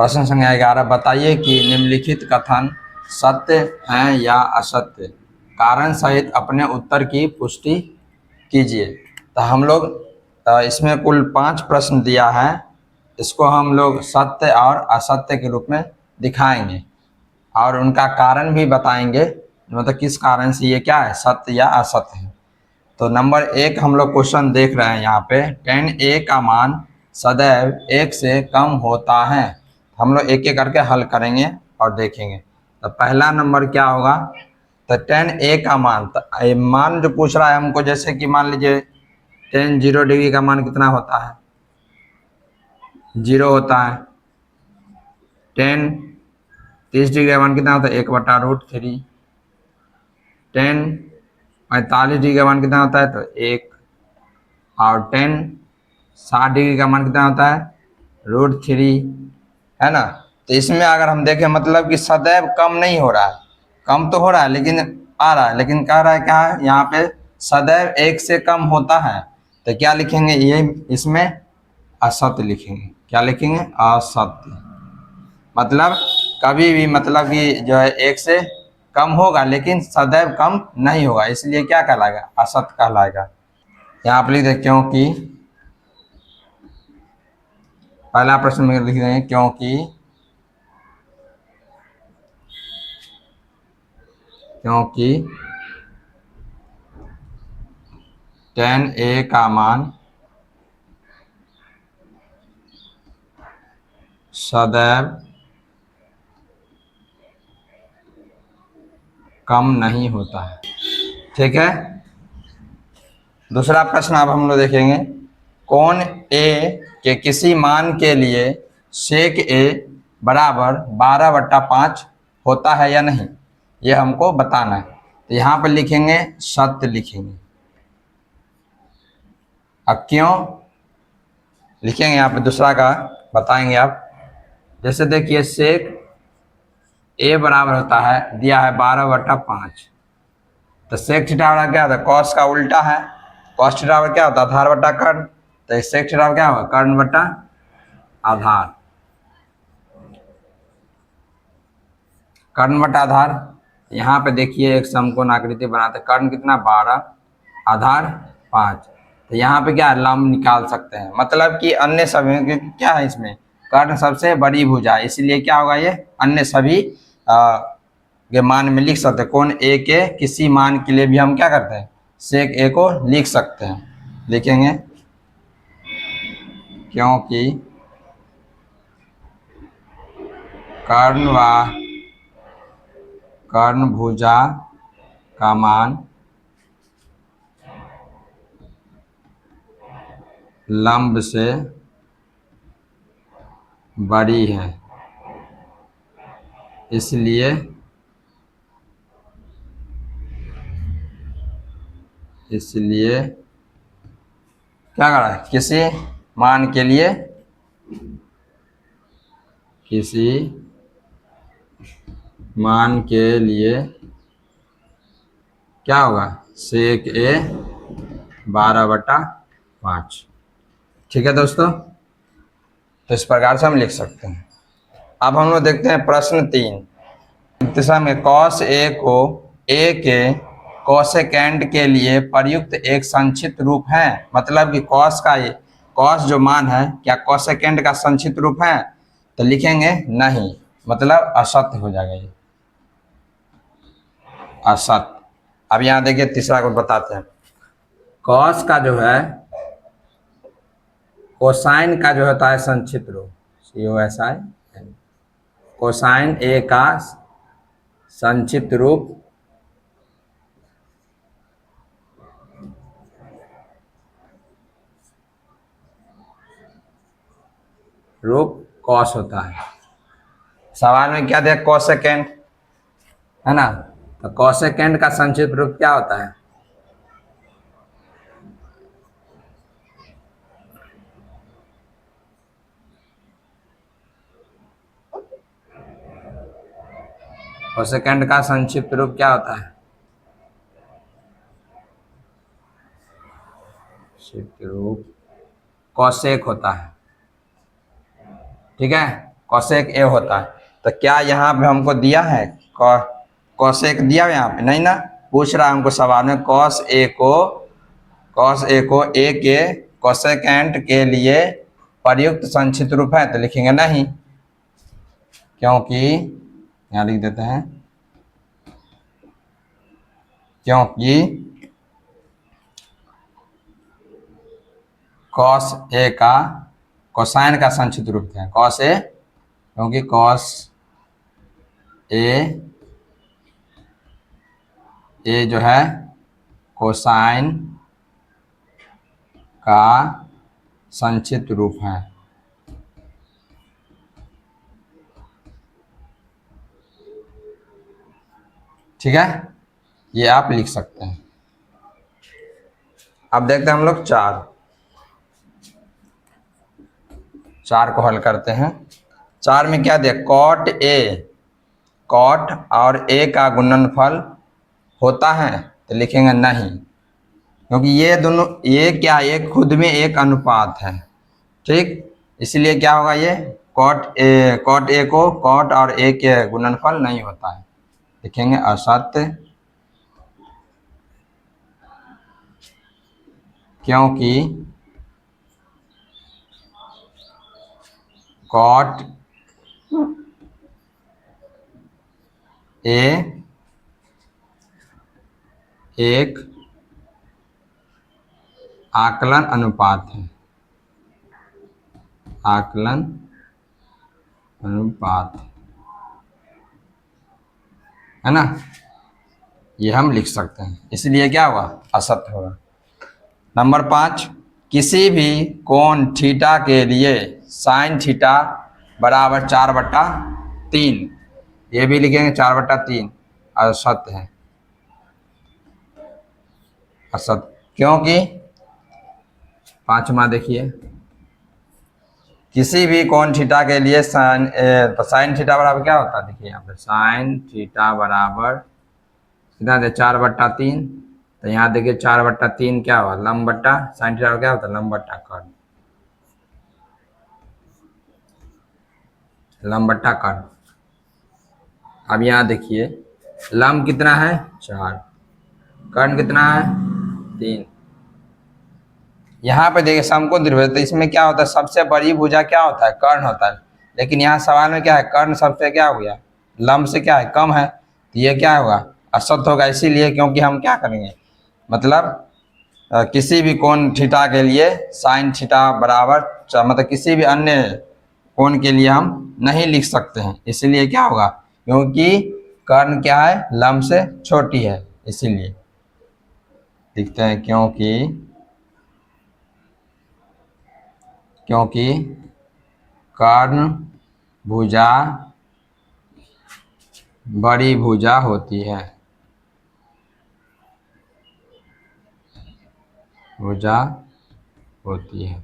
प्रश्न संख्या 11, बताइए कि निम्नलिखित कथन सत्य हैं या असत्य, कारण सहित अपने उत्तर की पुष्टि कीजिए। तो हम लोग इसमें कुल 5 प्रश्न दिया है, इसको हम लोग सत्य और असत्य के रूप में दिखाएंगे और उनका कारण भी बताएंगे, मतलब किस कारण से ये क्या है, सत्य या असत्य है। तो नंबर 1 हम लोग क्वेश्चन देख रहे हैं यहाँ पे, 10a का मान सदैव 1 से कम होता है। हम लोग एक एक करके हल करेंगे और देखेंगे। तो पहला नंबर क्या होगा, तो 10a का मान, तो ये मान जो पूछ रहा है हमको, जैसे कि मान लीजिए 10 0 डिग्री का मान कितना होता है, 0 होता है। 10 30 डिग्री का मान कितना होता है, 1/√3। 10 45 डिग्री का मान कितना होता है, तो 1। और 10 60 डिग्री का मान कितना होता है, √3, है ना। तो इसमें अगर हम देखें, मतलब कि सदैव कम नहीं हो रहा है, कम तो हो रहा है लेकिन आ रहा है, लेकिन कह रहा है क्या है यहाँ पे, सदैव 1 से कम होता है। तो क्या लिखेंगे, ये इसमें असत्य लिखेंगे। क्या लिखेंगे, असत्य। मतलब कभी भी, मतलब कि जो है 1 से कम होगा लेकिन सदैव कम नहीं होगा, इसलिए क्या कहलाएगा, असत्य कहलाएगा। यहाँ पर लिख दे, क्योंकि पहला प्रश्न में लिख देंगे, क्योंकि 10a का मान सदैव कम नहीं होता है। ठीक है। दूसरा प्रश्न अब हम लोग देखेंगे, कोण a के किसी मान के लिए सेक a बराबर 12/5 होता है या नहीं, ये हमको बताना है। तो यहाँ पर लिखेंगे सत्य लिखेंगे। अब क्यों लिखेंगे, यहाँ पे दूसरा का बताएंगे आप। जैसे देखिए सेक a बराबर होता है, दिया है 12/5, तो सेक थीटा बराबर क्या होता है, कॉस का उल्टा है। कॉस थीटा बराबर क्या होता है, आधार बटा कर्ण। तो सेक थीटा बराबर क्या होगा, कर्ण बटा आधार। कर्ण बटा आधार। यहाँ पे देखिए एक समकोण आकृति बनाते, कर्ण कितना 12, आधार 5। तो यहाँ पे क्या लंब निकाल सकते हैं, मतलब कि अन्य सभी क्या है, इसमें कर्ण सबसे बड़ी भुजा है, इसलिए क्या होगा, ये अन्य सभी के मान में लिख सकते हैं। कोण ए के किसी मान के लिए भी हम क्या करते हैं, सेक ए को लिख सकते हैं। लिखेंगे क्योंकि कर्ण व कर्ण भुजा का मान लंब से बड़ी है, इसलिए क्या कर रहा है, किसी मान के लिए क्या होगा, सेक ए 12/5। ठीक है दोस्तों, तो इस प्रकार से हम लिख सकते हैं। अब हम लोग देखते हैं प्रश्न 3 दिशा में, कॉस ए को ए के कोसेकेंड के लिए प्रयुक्त एक संक्षिप्त रूप है। मतलब कि कॉस जो मान है, क्या कोसेकेंड का संक्षिप्त रूप है, तो लिखेंगे नहीं, मतलब असत्य हो जाएगा ये, असत्य। अब यहाँ देखिए तीसरा को बताते हैं, कॉस का जो है, कोसाइन का जो होता है संक्षिप्त रूप, COSIN, कोसाइन ए का संक्षिप्त रूप कॉस होता है। सवाल में क्या दिया, कोसेकेंड, है ना। तो कोसेकेंड का संक्षिप्त रूप क्या होता है, कोसेकेंड का संक्षिप्त रूप क्या होता है, संक्षिप्त रूप कोसेक होता है। ठीक है, कोसेक ए होता है। तो क्या यहाँ पे हमको दिया है कोसेक दिया है यहाँ पे? नहीं ना, पूछ रहा है हमको सवाल में कॉस ए को ए के कोसेकेंट के लिए प्रयुक्त संक्षिप्त रूप है, तो लिखेंगे नहीं, क्योंकि यहाँ लिख देते हैं, क्योंकि कॉस ए का कोसाइन का संक्षिप्त रूप है कॉस ए, क्योंकि कॉस ए जो है कोसाइन का संक्षिप्त रूप है। ठीक है, ये आप लिख सकते हैं। अब देखते हैं हम लोग चार को हल करते हैं। 4 में क्या दिया? कॉट और ए का गुणनफल होता है, तो लिखेंगे नहीं, क्योंकि ये दोनों, ये क्या, ये खुद में एक अनुपात है। ठीक, इसलिए क्या होगा, ये कॉट ए को कॉट और ए के गुणनफल नहीं होता है, लिखेंगे असत्य, क्योंकि कॉट ए एक आकलन अनुपात है, आकलन अनुपात है ना, ये हम लिख सकते हैं, इसलिए क्या होगा, असत्य होगा। नंबर 5, किसी भी कोण थीटा के लिए साइन थीटा बराबर 4/3, ये भी लिखेंगे 4/3, असत्य है, असत्य, क्योंकि 5वां देखिए, किसी भी कोण थीटा के लिए साइन थीटा बराबर क्या होता है, देखिए यहाँ पे साइन थीटा बराबर कितना दे, 4/3, तो यहाँ देखिए 4/3 क्या हुआ, लंब बट्टा साइन थीटा क्या होता है, लंब बट्टा कर्ण, लंब बट्टा कर्ण। अब यहाँ देखिए लंब कितना है, 4, कर्ण कितना है, 3। यहाँ पे देखिए समकोण त्रिभुज, तो इसमें क्या होता है, सबसे बड़ी भुजा क्या होता है, कर्ण होता है, लेकिन यहाँ सवाल में क्या है, कर्ण सबसे क्या हो गया, लंब से क्या है, कम है, तो ये क्या होगा, असत्य होगा, इसीलिए, क्योंकि हम क्या करेंगे, मतलब किसी भी कोण थीटा के लिए साइन थीटा बराबर, मतलब किसी भी अन्य कोण के लिए हम नहीं लिख सकते हैं, इसलिए क्या होगा, क्योंकि कर्ण क्या है, लंब से छोटी है, इसीलिए लिखते हैं, क्योंकि कर्ण भुजा बड़ी भुजा होती है, भुजा होती है।